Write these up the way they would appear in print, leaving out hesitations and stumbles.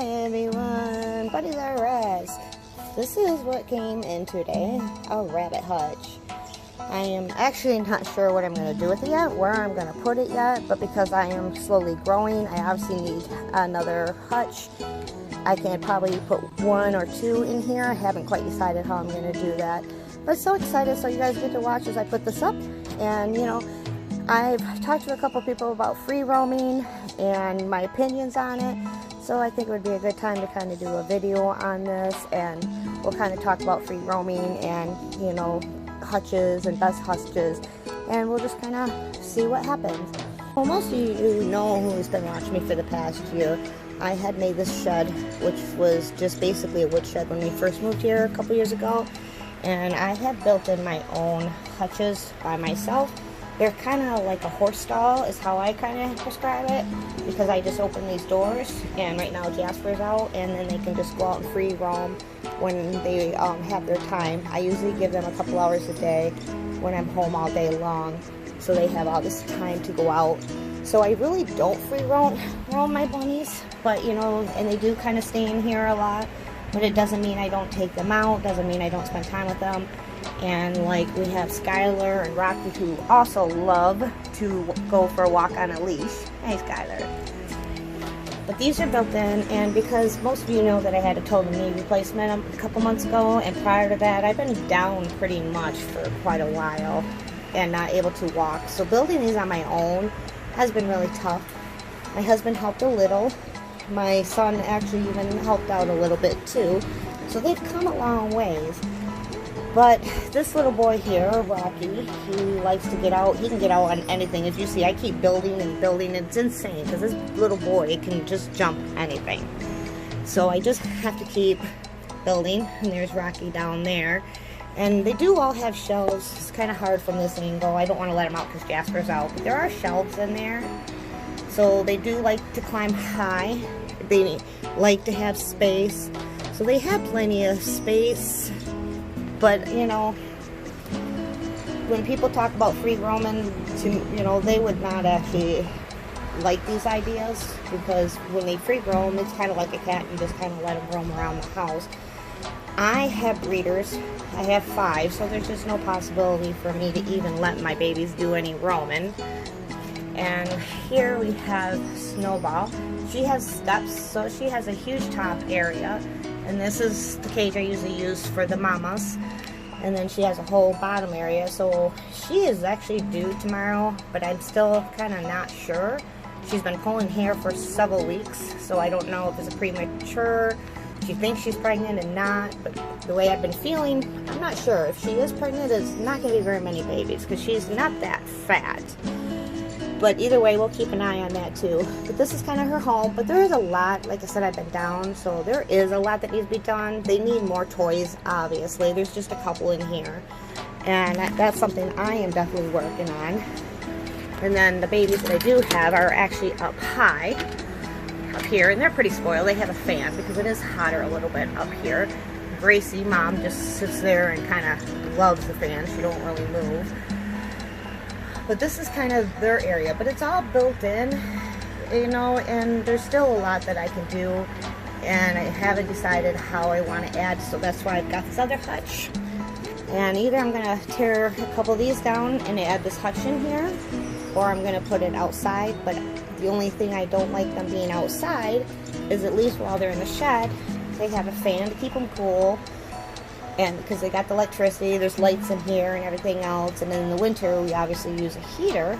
Hi everyone, Bunnies-R-US. This is what came in today, a rabbit hutch. I am actually not sure what I'm going to do with it yet, where I'm going to put it yet, but because I am slowly growing, I obviously need another hutch. I can probably put 1 or 2 in here. I haven't quite decided how I'm going to do that, but so excited, so you guys get to watch as I put this up. And you know, I've talked to a couple people about free roaming and my opinions on it, so I think it would be a good time to kind of do a video on this, and we'll kind of talk about free roaming and, you know, hutches and best hutches, and we'll just kind of see what happens. Well, most of you know who's been watching me for the past year. I had made this shed, which was just basically a wood shed when we first moved here a couple years ago, and I had built in my own hutches by myself. They're kind of like a horse stall is how I kind of describe it, because I just open these doors, and right now Jasper's out, and then they can just go out and free roam when they have their time. I usually give them a couple hours a day when I'm home all day long, so they have all this time to go out. So I really don't free roam my bunnies, but you know, and they do kind of stay in here a lot, but it doesn't mean I don't take them out, doesn't mean I don't spend time with them. And like we have Skylar and Rocky, who also love to go for a walk on a leash. Hey Skylar. But these are built in, and because most of you know that I had a total knee replacement a couple months ago, and prior to that I've been down pretty much for quite a while and not able to walk. So building these on my own has been really tough. My husband helped a little. My son actually even helped out a little bit too. So they've come a long ways. But this little boy here, Rocky, he likes to get out. He can get out on anything. As you see, I keep building and building. It's insane because this little boy can just jump anything. So I just have to keep building. And there's Rocky down there. And they do all have shelves. It's kind of hard from this angle. I don't want to let him out because Jasper's out. But there are shelves in there. So they do like to climb high. They like to have space. So they have plenty of space. But, you know, when people talk about free roaming, you know, they would not actually like these ideas, because when they free roam, it's kind of like a cat. You just kind of let them roam around the house. I have breeders. I have 5, so there's just no possibility for me to even let my babies do any roaming. And here we have Snowball. She has steps, so she has a huge top area. And this is the cage I usually use for the mamas. And then she has a whole bottom area. So she is actually due tomorrow, but I'm still kind of not sure. She's been pulling hair for several weeks, so I don't know if it's a premature. She thinks she's pregnant and not, but the way I've been feeling, I'm not sure. If she is pregnant, it's not going to be very many babies, because she's not that fat. But either way, we'll keep an eye on that too. But this is kind of her home. But there is a lot, like I said, I've been down, so there is a lot that needs to be done. They need more toys, obviously. There's just a couple in here. And that's something I am definitely working on. And then the babies that I do have are actually up high, up here. And they're pretty spoiled. They have a fan because it is hotter a little bit up here. Gracie, mom, just sits there and kind of loves the fan. She don't really move. But this is kind of their area, but it's all built in, you know, and there's still a lot that I can do, and I haven't decided how I want to add, so that's why I've got this other hutch. And either I'm going to tear a couple of these down and add this hutch in here, or I'm going to put it outside. But the only thing I don't like them being outside is, at least while they're in the shed, they have a fan to keep them cool. And because they got the electricity, there's lights in here and everything else. And then in the winter, we obviously use a heater.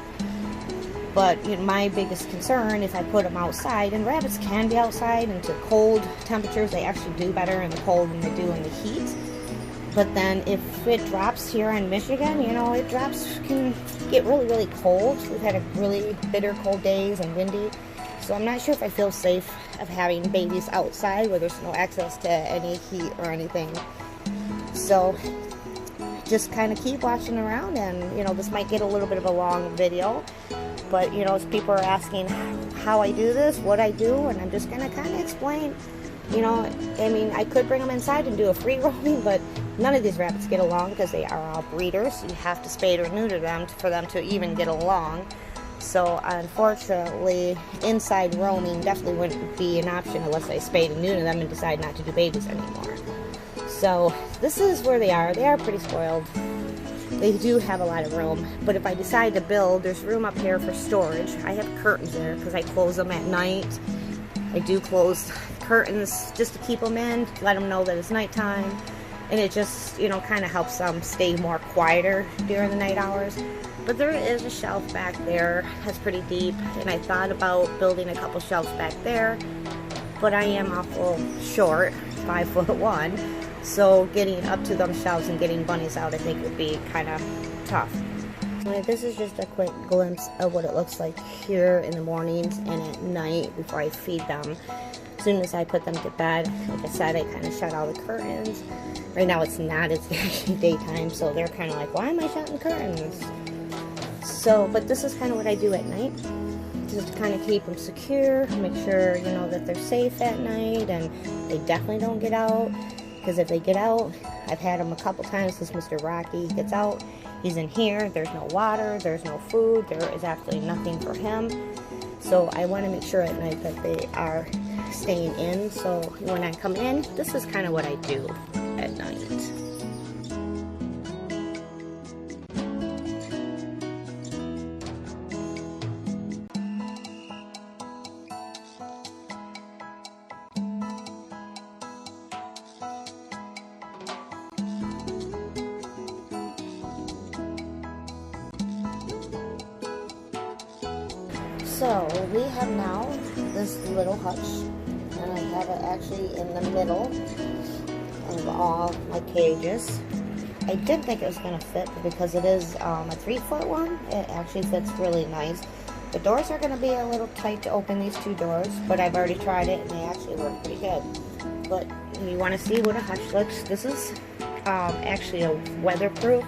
But you know, my biggest concern is I put them outside, and rabbits can be outside into cold temperatures. They actually do better in the cold than they do in the heat. But then if it drops here in Michigan, you know, can get really, really cold. We've had a really bitter cold days and windy. So I'm not sure if I feel safe of having babies outside where there's no access to any heat or anything. So just kind of keep watching around, and you know, this might get a little bit of a long video, but you know, as people are asking how I do this, what I do, and I'm just gonna kind of explain. You know, I mean, I could bring them inside and do a free roaming, but none of these rabbits get along because they are all breeders. You have to spay or neuter them for them to even get along. So unfortunately, inside roaming definitely wouldn't be an option unless I spayed and neuter them and decide not to do babies anymore. So this is where they are. They are pretty spoiled. They do have a lot of room, but if I decide to build, there's room up here for storage. I have curtains there because I close them at night. I do close curtains just to keep them in, to let them know that it's nighttime, and it just, you know, kind of helps them stay more quieter during the night hours. But there is a shelf back there that's pretty deep, and I thought about building a couple shelves back there, but I am awful short, 5'1", so getting up to them shelves and getting bunnies out I think would be kind of tough. This is just a quick glimpse of what it looks like here in the mornings and at night before I feed them. As soon as I put them to bed, like I said, I kind of shut all the curtains. Right now it's not, it's actually daytime, so they're kind of like, why am I shutting curtains? So, but this is kind of what I do at night, just to kind of keep them secure, make sure, you know, that they're safe at night and they definitely don't get out. Because if they get out, I've had them a couple times since Mr. Rocky gets out. He's in here, there's no water, there's no food, there is absolutely nothing for him. So I want to make sure at night that they are staying in. So when I come in, this is kind of what I do at night. So we have now this little hutch, and I have it actually in the middle of all my cages. I did think it was going to fit, but because it is a 3-foot one, it actually fits really nice. The doors are going to be a little tight to open these two doors, but I've already tried it and they actually work pretty good. But you want to see what a hutch looks. This is actually a weatherproof.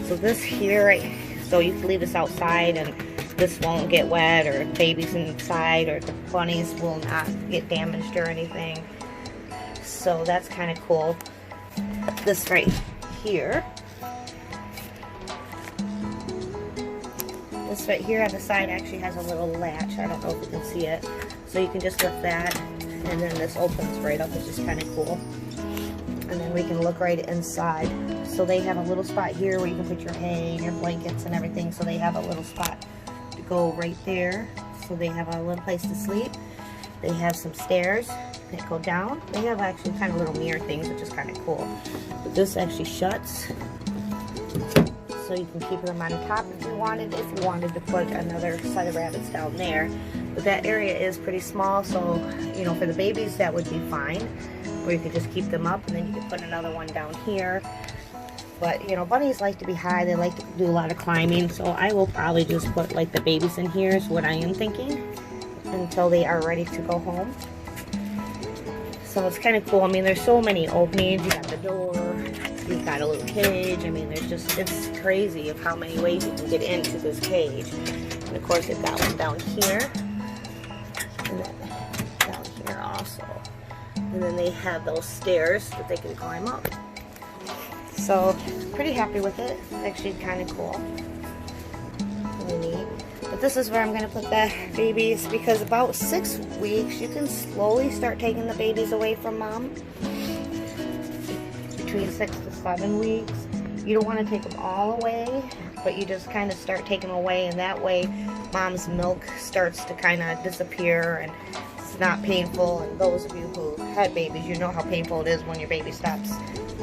So this here, so you can leave this outside and this won't get wet, or babies inside, or the bunnies will not get damaged or anything. So that's kind of cool. This right here, this right here on the side actually has a little latch. I don't know if you can see it. So you can just lift that, and then this opens right up, which is kind of cool. And then we can look right inside. So they have a little spot here where you can put your hay and your blankets and everything. So they have a little spot to go right there. So they have a little place to sleep. They have some stairs that go down. They have actually kind of little mirror things, which is kind of cool. But this actually shuts, so you can keep them on top if you wanted to put another set of rabbits down there. But that area is pretty small, so you know, for the babies that would be fine. Or you could just keep them up, and then you could put another one down here. But you know, bunnies like to be high, they like to do a lot of climbing, so I will probably just put like the babies in here is what I am thinking, until they are ready to go home. So it's kind of cool. I mean, there's so many openings. You got the door, you've got a little cage. I mean, there's just, it's crazy of how many ways you can get into this cage. And of course, they've got one down here, and then down here also. And then they have those stairs that they can climb up. So, pretty happy with it. It's actually kind of cool. Really neat. But this is where I'm going to put the babies, because about 6 weeks, you can slowly start taking the babies away from mom. Between 6 to 7 weeks. You don't want to take them all away, but you just kind of start taking them away, and that way mom's milk starts to kind of disappear, and it's not painful. And those of you who had babies, you know how painful it is when your baby stops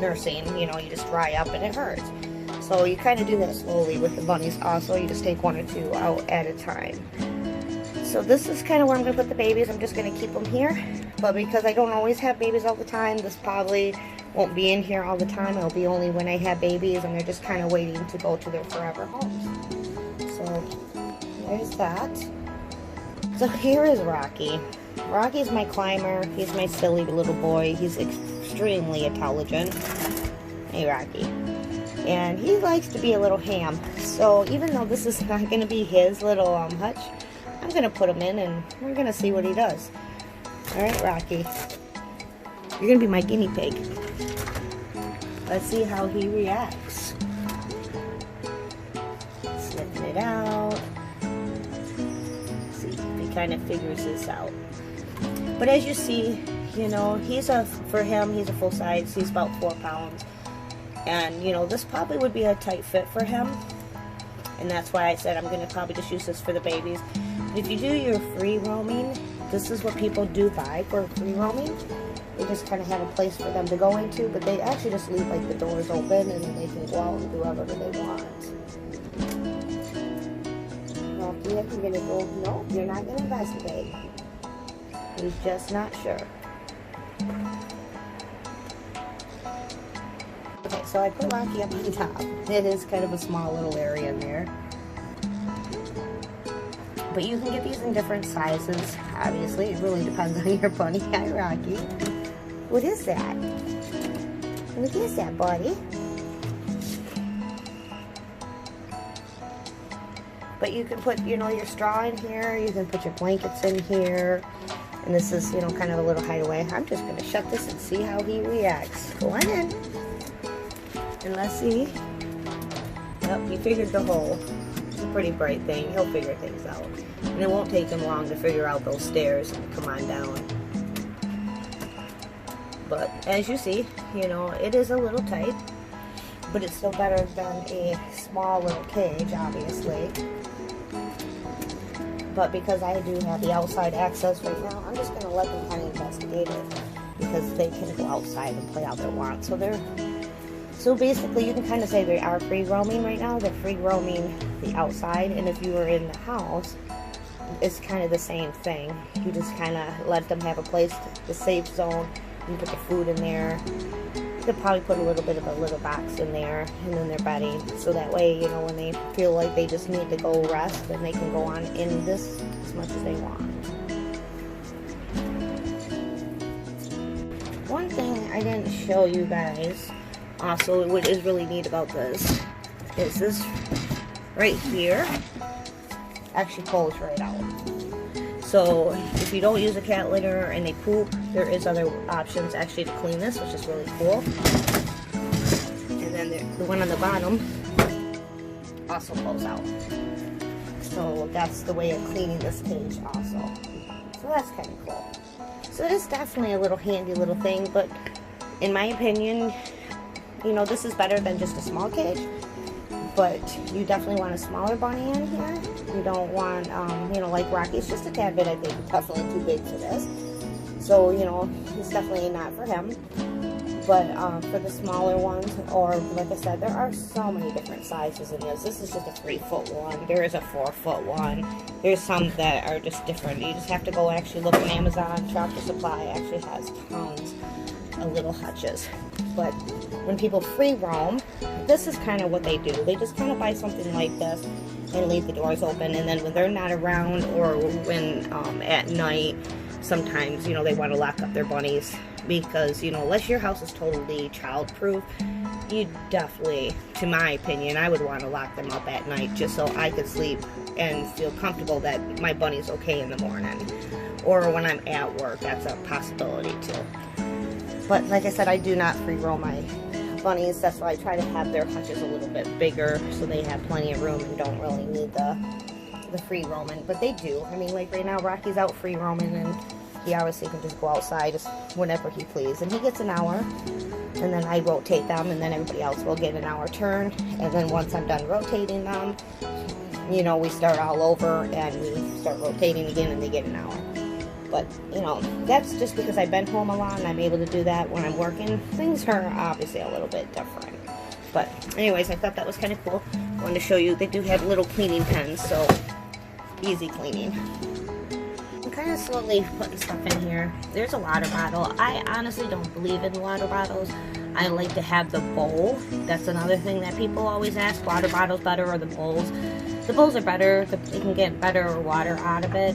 nursing. You know, you just dry up and it hurts. So you kind of do that slowly with the bunnies also. You just take 1 or 2 out at a time. So this is kind of where I'm going to put the babies. I'm just going to keep them here. But because I don't always have babies all the time, this probably won't be in here all the time. It'll be only when I have babies and they're just kind of waiting to go to their forever homes. So there's that. So here is Rocky. Rocky's my climber. He's my silly little boy. He's extremely intelligent. Hey, Rocky. And he likes to be a little ham. So even though this is not going to be his little hutch, I'm going to put him in and we're going to see what he does. Alright, Rocky. You're going to be my guinea pig. Let's see how he reacts. Sniffing it out. he kind of figures this out. But as you see, you know, for him, he's a full size. He's about 4 pounds. And, you know, this probably would be a tight fit for him. And that's why I said I'm going to probably just use this for the babies. But if you do your free roaming, this is what people do buy for free roaming. They just kind of have a place for them to go into, but they actually just leave like the doors open and then they can go out and do whatever they want. Rocky, you're going to go, no, you're not going to investigate. He's just not sure. Okay, so I put Rocky up on top. It is kind of a small little area in there. But you can get these in different sizes, obviously. It really depends on your bunny. Hi, Rocky. What is that? What is that, buddy? But you can put, you know, your straw in here. You can put your blankets in here. And this is, you know, kind of a little hideaway. I'm just going to shut this and see how he reacts. Go on in. And let's see. Yep, he figured the hole. It's a pretty bright thing. He'll figure things out. And it won't take him long to figure out those stairs and come on down. But as you see, you know, it is a little tight. But it's still better than a small little cage, obviously. But because I do have the outside access right now, I'm just going to let them kind of investigate it. Because they can go outside and play out their want. So basically, you can kind of say they are free roaming right now. They're free roaming the outside, and if you were in the house, it's kind of the same thing. You just kind of let them have a place, the safe zone. You can put the food in there. You could probably put a little bit of a little box in there, and then their bedding. So that way, you know, when they feel like they just need to go rest, then they can go on in this as much as they want. One thing I didn't show you guys. Also, what is really neat about this is this right here actually pulls right out. So if you don't use a cat litter and they poop, there is other options actually to clean this, which is really cool. And then the one on the bottom also pulls out. So that's the way of cleaning this cage also. So that's kind of cool. So it is definitely a little handy little thing, but in my opinion, you know, this is better than just a small cage, but you definitely want a smaller bunny in here. You don't want, you know, like Rocky's just a tad bit, I think, definitely too big for this. So, you know, it's definitely not for him. But for the smaller ones, or like I said, there are so many different sizes in this. This is just a 3-foot one. There is a 4-foot one. There's some that are just different. You just have to go actually look on Amazon. Tractor Supply actually has tons of little hutches. But when people free roam, this is kind of what they do. They just kind of buy something like this and leave the doors open, and then when they're not around, or when at night, sometimes, you know, they want to lock up their bunnies, because, you know, unless your house is totally child-proof, you definitely, to my opinion, I would want to lock them up at night just so I could sleep and feel comfortable that my bunny's okay in the morning. Or when I'm at work, that's a possibility too. But like I said, I do not free roam my bunnies. That's why I try to have their hutches a little bit bigger so they have plenty of room and don't really need the free roaming. But they do. I mean, like right now, Rocky's out free roaming, and he obviously can just go outside just whenever he please. And he gets an hour, and then I rotate them, and then everybody else will get an hour turn. And then once I'm done rotating them, you know, we start all over and we start rotating again, and they get an hour. But, you know, that's just because I've been home a lot and I'm able to do that when I'm working. Things are obviously a little bit different. But anyways, I thought that was kind of cool. I wanted to show you, they do have little cleaning pens, so easy cleaning. I'm kind of slowly putting stuff in here. There's a water bottle. I honestly don't believe in water bottles. I like to have the bowl. That's another thing that people always ask. Water bottles better or the bowls? The bowls are better. You can get better water out of it.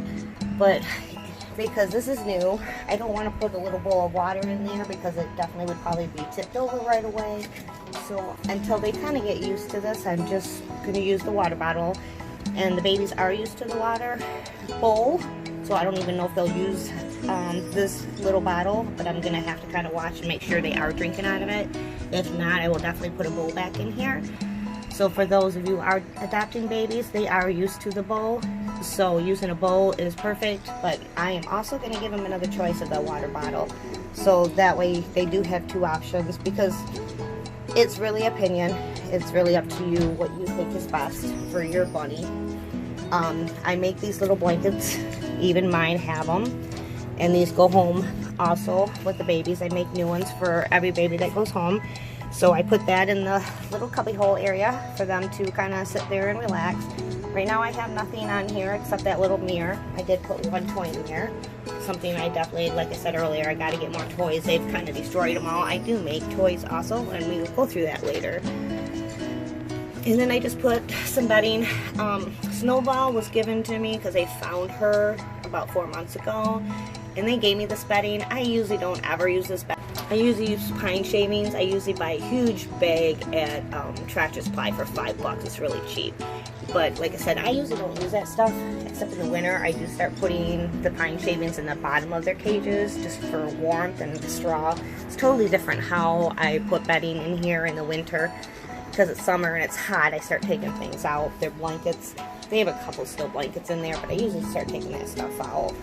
But because this is new, I don't want to put a little bowl of water in there because it definitely would probably be tipped over right away. So until they kind of get used to this, I'm just going to use the water bottle. And the babies are used to the water bowl, so I don't even know if they'll use this little bottle, but I'm going to have to kind of watch and make sure they are drinking out of it. If not, I will definitely put a bowl back in here. So for those of you who are adopting babies, they are used to the bowl. So using a bowl is perfect, but I am also going to give them another choice of the water bottle. So that way they do have two options, because it's really opinion. It's really up to you what you think is best for your bunny. I make these little blankets, even mine have them, and these go home also with the babies. I make new ones for every baby that goes home. So I put that in the little cubby hole area for them to kind of sit there and relax. Right now I have nothing on here except that little mirror. I did put one toy in there. Something I definitely, like I said earlier, I got to get more toys. They've kind of destroyed them all. I do make toys also, and we will go through that later. And then I just put some bedding. Snowball was given to me because they found her about 4 months ago, and they gave me this bedding. I usually don't ever use this bedding. I usually use pine shavings. I usually buy a huge bag at Tractor Supply for $5. It's really cheap. But like I said, I usually don't use that stuff, except in the winter. I do start putting the pine shavings in the bottom of their cages just for warmth and straw. It's totally different how I put bedding in here in the winter. Because it's summer and it's hot, I start taking things out. Their blankets, they have a couple still blankets in there, but I usually start taking that stuff out.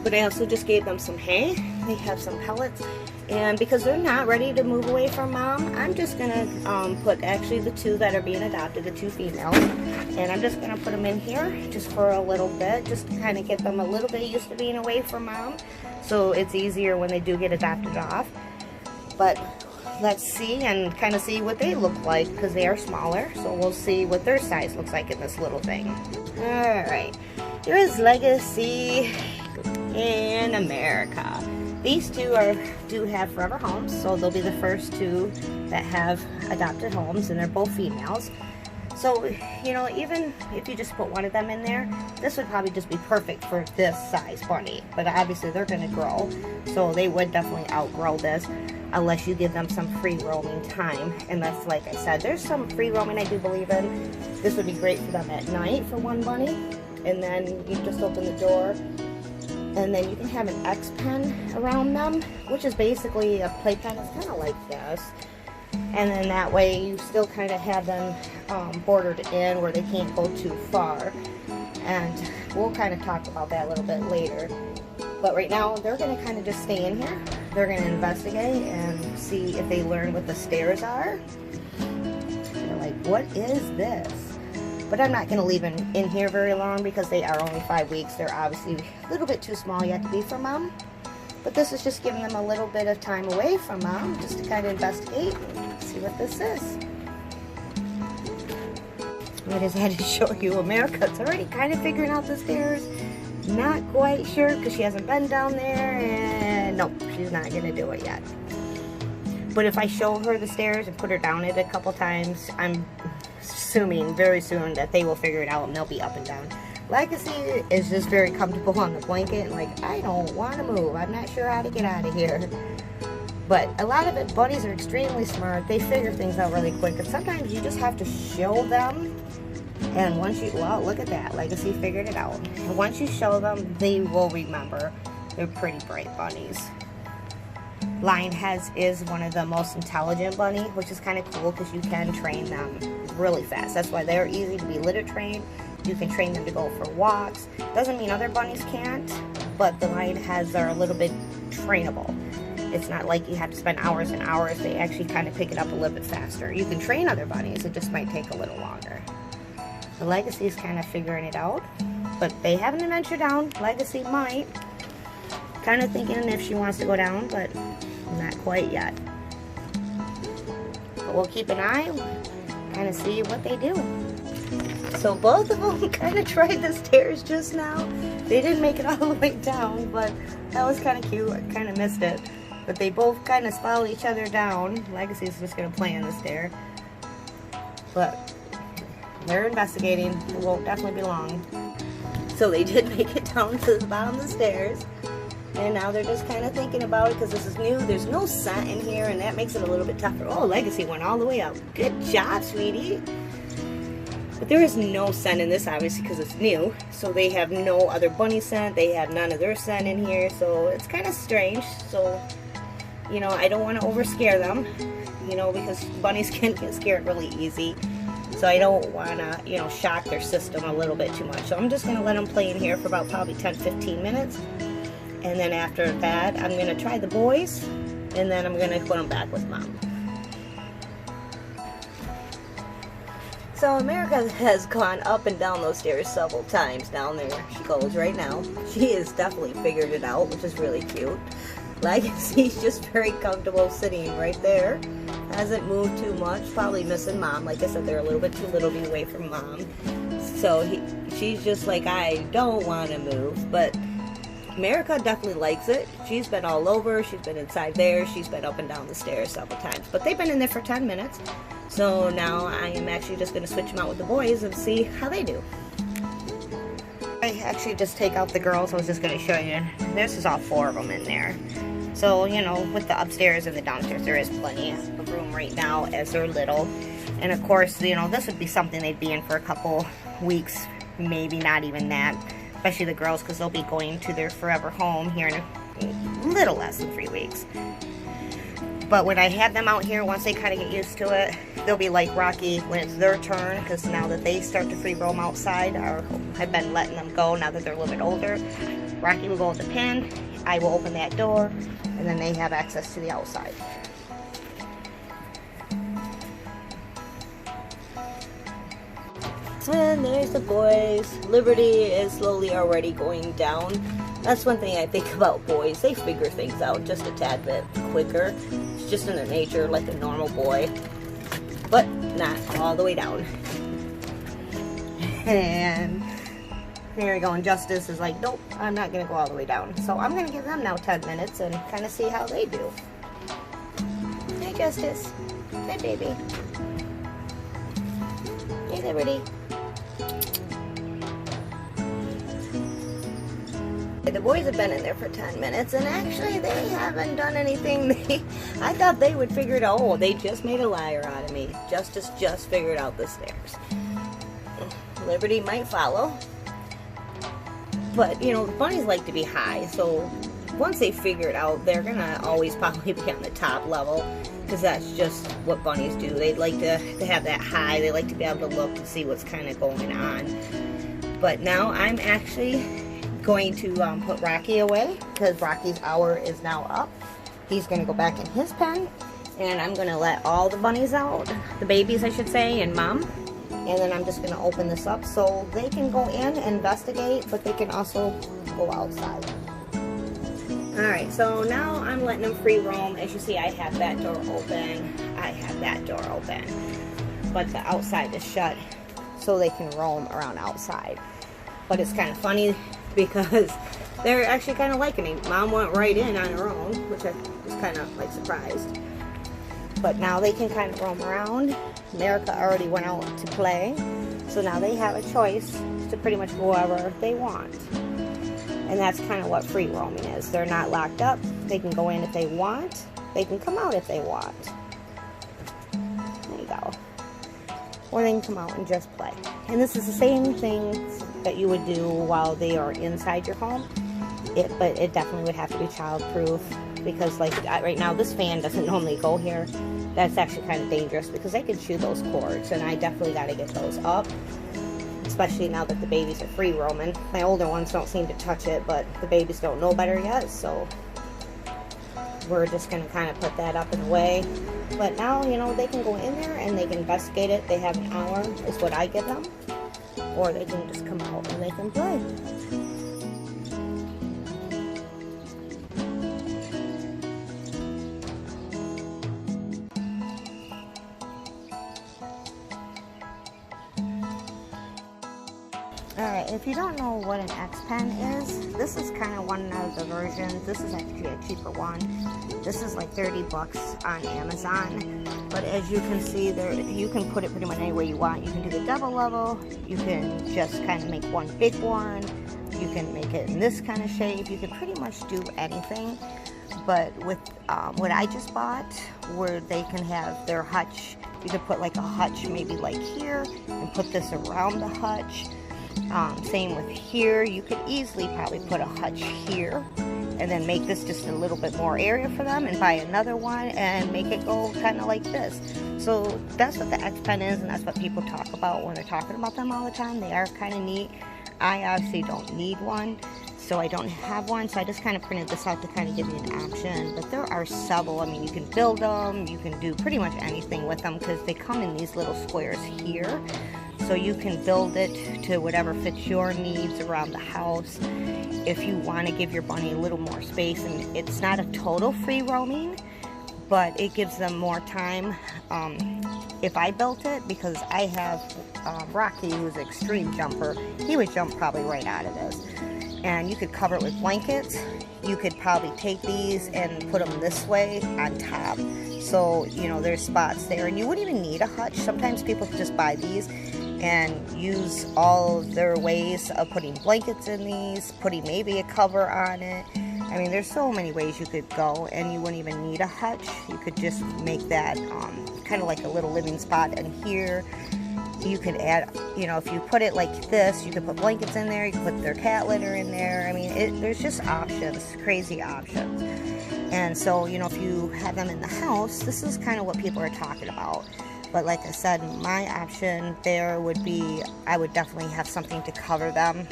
But I also just gave them some hay. They have some pellets. And because they're not ready to move away from mom, I'm just going to put actually the two that are being adopted, the two females. And I'm just going to put them in here just for a little bit, just to kind of get them a little bit used to being away from mom. So it's easier when they do get adopted off. But let's see and kind of see what they look like, because they are smaller. So we'll see what their size looks like in this little thing. Alright, here is Legacy and America. These two do have forever homes, so they'll be the first two that have adopted homes, and they're both females. So, you know, even if you just put one of them in there, this would probably just be perfect for this size bunny. But obviously they're going to grow, so they would definitely outgrow this unless you give them some free roaming time. And that's, like I said, there's some free roaming I do believe in. This would be great for them at night for one bunny. And then you just open the door, and then you can have an X-pen around them, which is basically a playpen. It's kind of like this. And then that way you still kind of have them bordered in where they can't go too far. And we'll kind of talk about that a little bit later. But right now they're going to kind of just stay in here. They're going to investigate and see if they learn what the stairs are. They're like, what is this? But I'm not going to leave them in here very long because they are only 5 weeks. They're obviously a little bit too small yet to be for mom. But this is just giving them a little bit of time away from mom just to kind of investigate and see what this is. I just had to show you America's already kind of figuring out the stairs. Not quite sure because she hasn't been down there, and nope, she's not going to do it yet. But if I show her the stairs and put her down it a couple times, I'm assuming very soon that they will figure it out and they'll be up and down. Legacy is just very comfortable on the blanket and like, I don't want to move. I'm not sure how to get out of here. But a lot of it, bunnies are extremely smart. They figure things out really quick. And sometimes you just have to show them. And once you, well, look at that. Legacy figured it out. And once you show them, they will remember. They're pretty bright bunnies. Lionheads is one of the most intelligent bunny, which is kind of cool because you can train them really fast. That's why they're easy to be litter trained. You can train them to go for walks. Doesn't mean other bunnies can't, but the lionheads are a little bit trainable. It's not like you have to spend hours and hours. They actually kind of pick it up a little bit faster. You can train other bunnies. It just might take a little longer. The Legacy is kind of figuring it out, but they haven't ventured down. Legacy might. Kind of thinking if she wants to go down, but not quite yet. But we'll keep an eye, kind of see what they do. So both of them kind of tried the stairs just now. They didn't make it all the way down, but that was kind of cute. I kind of missed it. But they both kind of follow each other down. Legacy's just going to play on the stair. But they're investigating. It won't definitely be long. So they did make it down to the bottom of the stairs. And now they're just kind of thinking about it because this is new. There's no scent in here, and that makes it a little bit tougher. Oh, Legacy went all the way up. Good job, sweetie. But there is no scent in this, obviously, because it's new. So they have no other bunny scent. They have none of their scent in here. So it's kind of strange. So, you know, I don't want to over scare them, you know, because bunnies can get scared really easy. So I don't want to, you know, shock their system a little bit too much. So I'm just going to let them play in here for about probably 10-15 minutes. And then after that, I'm going to try the boys, and then I'm going to put them back with Mom. So America has gone up and down those stairs several times. Down there she goes right now. She has definitely figured it out, which is really cute. Like, she's just very comfortable sitting right there. Hasn't moved too much, probably missing Mom. Like I said, they're a little bit too little to be away from Mom. So she's just like, I don't want to move. But America definitely likes it. She's been all over. She's been inside there. She's been up and down the stairs several times. But they've been in there for 10 minutes. So now I am actually just going to switch them out with the boys and see how they do. I actually just take out the girls. I was just going to show you. This is all 4 of them in there. So, you know, with the upstairs and the downstairs, there is plenty of room right now as they're little. And of course, you know, this would be something they'd be in for a couple weeks, maybe not even that. Especially the girls, because they'll be going to their forever home here in a little less than 3 weeks. But when I have them out here, once they kind of get used to it, they'll be like Rocky when it's their turn, because now that they start to free roam outside, or I've been letting them go now that they're a little bit older, Rocky will go with the pin, I will open that door, and then they have access to the outside. And there's the boys. Liberty is slowly already going down. That's one thing I think about boys. They figure things out just a tad bit quicker. It's just in their nature, like a normal boy. But not all the way down. And here we go. And Justice is like, nope, I'm not going to go all the way down. So I'm going to give them now 10 minutes and kind of see how they do. Hey, Justice. Hey, baby. Hey, Liberty. The boys have been in there for 10 minutes, and actually they haven't done anything. I thought they would figure it out. Oh, they just made a liar out of me. Justice just figured out the stairs. Liberty might follow. But, you know, the bunnies like to be high, so once they figure it out, they're going to always probably be on the top level, because that's just what bunnies do. They like to have that high. They like to be able to look and see what's kind of going on. But now I'm actually going to put Rocky away, because Rocky's hour is now up. He's going to go back in his pen, and I'm going to let all the bunnies out, the babies I should say, and Mom. And then I'm just going to open this up so they can go in and investigate, but they can also go outside. Alright, so now I'm letting them free roam. As you see, I have that door open. I have that door open. But the outside is shut so they can roam around outside. But it's kind of funny because they're actually kind of liking it. Mom went right in on her own, which I was kind of like surprised. But now they can kind of roam around. America already went out to play, so now they have a choice to pretty much go wherever they want. And that's kind of what free roaming is. They're not locked up. They can go in if they want. They can come out if they want. There you go. Or they can come out and just play. And this is the same thing that you would do while they are inside your home. But it definitely would have to be child-proof, because like right now this fan doesn't normally go here. That's actually kind of dangerous because they can chew those cords, and I definitely got to get those up, especially now that the babies are free roaming. My older ones don't seem to touch it, but the babies don't know better yet, so we're just going to kind of put that up and away. But now, you know, they can go in there and they can investigate it. They have an hour is what I give them, or they can just come out and they can play. Alright, if you don't know what an xpen is, this is kind of one of the versions. This is actually a cheaper one. This is like 30 bucks on Amazon. But as you can see, there you can put it pretty much any way you want. You can do the double level. You can just kind of make one big one. You can make it in this kind of shape. You can pretty much do anything. But with what I just bought, where they can have their hutch, you could put like a hutch maybe like here and put this around the hutch. Same with here. You could easily probably put a hutch here and then make this just a little bit more area for them, and buy another one and make it go kind of like this. So that's what the xpen is, and that's what people talk about when they're talking about them all the time. They are kind of neat. I obviously don't need one, so I don't have one, so I just kind of printed this out to kind of give you an option. But there are several. I mean, you can build them, you can do pretty much anything with them, because they come in these little squares here, so you can build it to whatever fits your needs around the house. If you want to give your bunny a little more space, and it's not a total free roaming, but it gives them more time. If I built it, because I have Rocky, who's an extreme jumper, he would jump probably right out of this. And you could cover it with blankets. You could probably take these and put them this way on top. So, you know, there's spots there, and you wouldn't even need a hutch. Sometimes people just buy these and use all of their ways of putting blankets in these, putting maybe a cover on it. I mean, there's so many ways you could go, and you wouldn't even need a hutch. You could just make that kind of like a little living spot. And here you could add, you know, if you put it like this, you could put blankets in there, you could put their cat litter in there. I mean, there's just options, crazy options. And so, you know, if you have them in the house, this is kind of what people are talking about. But like I said, my option there would be, I would definitely have something to cover them.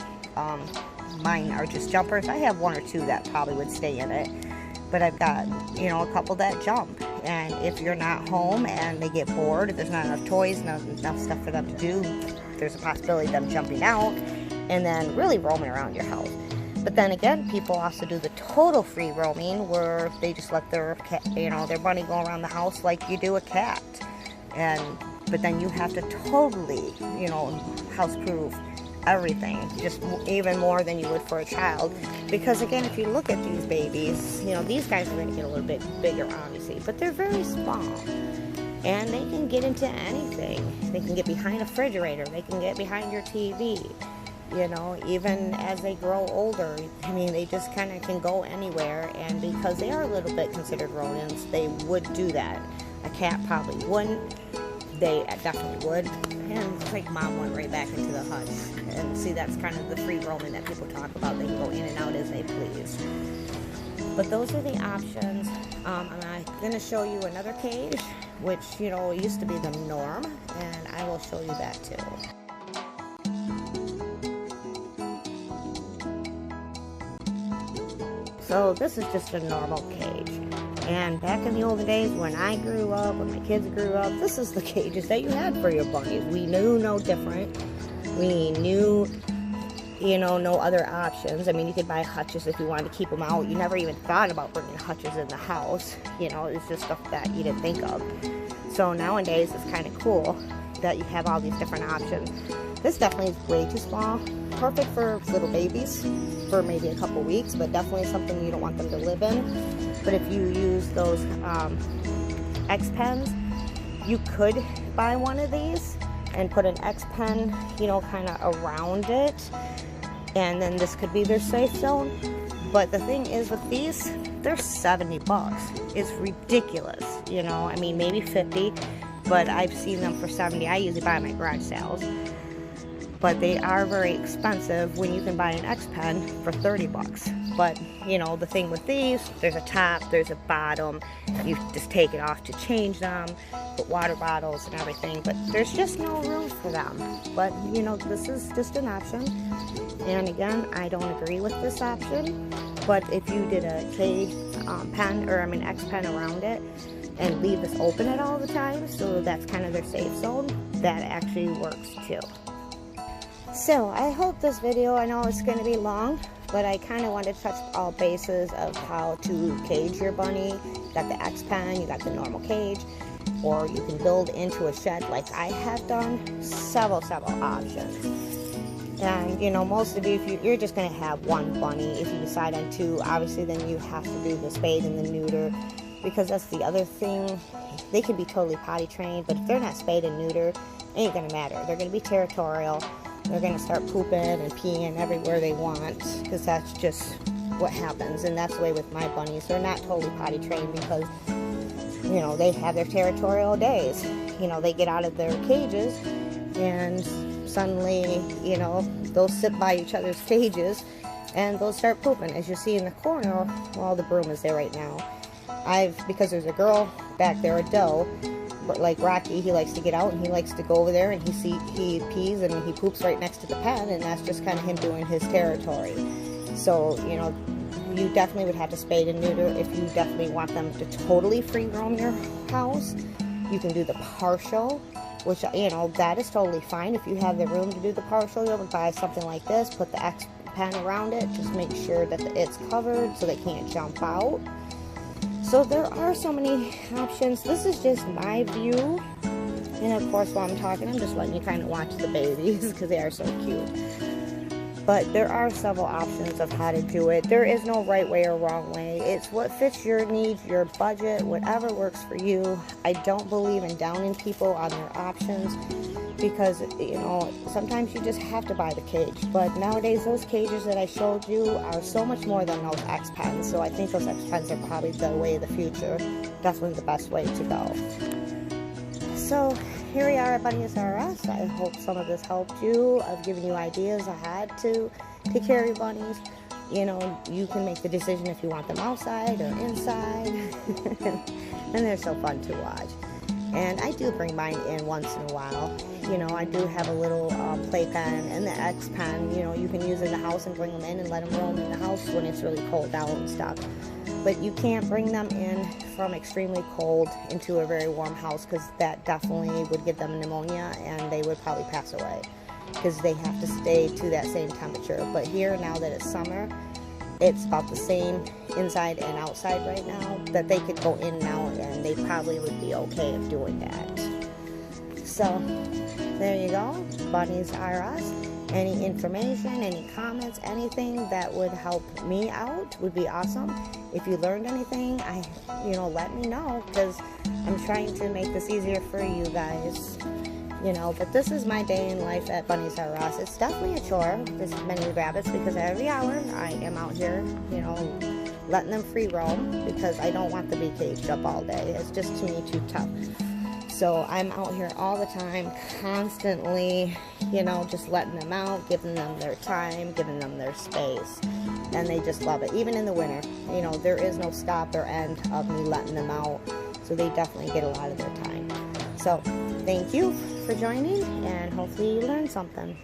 Mine are just jumpers. I have one or two that probably would stay in it, but I've got, you know, a couple that jump. And if you're not home and they get bored, if there's not enough toys, not enough stuff for them to do, there's a possibility of them jumping out and then really roaming around your house. But then again, people also do the total free roaming, where they just let their cat, you know, their bunny go around the house like you do a cat. But then you have to totally, you know, house-proof everything, just even more than you would for a child. Because again, if you look at these babies, you know, these guys are going to get a little bit bigger, obviously, but they're very small. And they can get into anything. They can get behind a refrigerator. They can get behind your TV. You know, even as they grow older, I mean, they just kind of can go anywhere. And because they are a little bit considered rodents, they would do that. A cat probably wouldn't. They definitely would. And it's like Mom went right back into the hutch. And see, that's kind of the free roaming that people talk about. They can go in and out as they please. But those are the options. I'm going to show you another cage, which, you know, used to be the norm. And I will show you that too. So this is just a normal cage. And back in the olden days, when I grew up, when my kids grew up, this is the cages that you had for your bunnies. We knew no different. We knew, you know, no other options. I mean, you could buy hutches if you wanted to keep them out. You never even thought about bringing hutches in the house. You know, it's just stuff that you didn't think of. So nowadays, it's kind of cool that you have all these different options. This definitely is way too small. Perfect for little babies for maybe a couple weeks, but definitely something you don't want them to live in. But if you use those xpens, you could buy one of these and put an xpen, you know, kind of around it. And then this could be their safe zone. But the thing is with these, they're 70 bucks. It's ridiculous, you know. I mean, maybe 50, but I've seen them for 70. I usually buy them at garage sales. But they are very expensive when you can buy an xpen for 30 bucks. But, you know, the thing with these, there's a top, there's a bottom. You just take it off to change them, put water bottles and everything. But there's just no room for them. But, you know, this is just an option. And again, I don't agree with this option. But if you did a cage pen, or I mean xpen around it, and leave this open at all the time, so that's kind of their safe zone, that actually works too. So, I hope this video, I know it's going to be long, but I kind of wanted to touch all bases of how to cage your bunny. You got the xpen, you got the normal cage, or you can build into a shed like I have done. Several options. And, you know, most of you, if you're just going to have one bunny, if you decide on two, obviously then you have to do the spade and the neuter, because that's the other thing. They can be totally potty trained, but if they're not spayed and neutered, it ain't going to matter. They're going to be territorial. They're going to start pooping and peeing everywhere they want, because that's just what happens. And that's the way with my bunnies. They're not totally potty trained because, you know, they have their territorial days. You know, they get out of their cages and suddenly, you know, they'll sit by each other's cages and they'll start pooping. As you see in the corner, well, the broom is there right now. Because there's a girl back there, a doe, but like Rocky, he likes to get out and he likes to go over there and he pees and he poops right next to the pen, and that's just kind of him doing his territory. So, you know, you definitely would have to spay and neuter if you definitely want them to totally free roam your house. You can do the partial, which, you know, that is totally fine. If you have the room to do the partial, you would buy something like this, put the X pen around it, just make sure that it's covered so they can't jump out. So there are so many options. This is just my view, and of course while I'm talking, I'm just letting you kind of watch the babies because they are so cute. But there are several options of how to do it. There is no right way or wrong way. It's what fits your needs, your budget, whatever works for you. I don't believe in downing people on their options because, you know, sometimes you just have to buy the cage. But nowadays, those cages that I showed you are so much more than those xpens. So I think those xpens are probably the way of the future. Definitely the best way to go. So here we are at Bunnies-R-US. I hope some of this helped you. I've given you ideas I had to take care of your bunnies. You know, you can make the decision if you want them outside or inside. And they're so fun to watch. And I do bring mine in once in a while. You know, I do have a little playpen and the X pen. You know, you can use in the house and bring them in and let them roam in the house when it's really cold out and stuff. But you can't bring them in from extremely cold into a very warm house because that definitely would give them pneumonia and they would probably pass away because they have to stay to that same temperature. But here, now that it's summer, it's about the same inside and outside right now, that they could go in and out and they probably would be okay of doing that. So there you go, Bunnies-R-US. Any information, any comments, anything that would help me out would be awesome. If you learned anything, you know, let me know because I'm trying to make this easier for you guys. You know, but this is my day in life at Bunnies-R-US. It's definitely a chore, this many rabbits, because every hour I am out here, you know, letting them free roam because I don't want to be caged up all day. It's just, to me, too tough. So I'm out here all the time, constantly, you know, just letting them out, giving them their time, giving them their space. And they just love it. Even in the winter, you know, there is no stop or end of me letting them out. So they definitely get a lot of their time. So thank you for joining, and hopefully you learned something.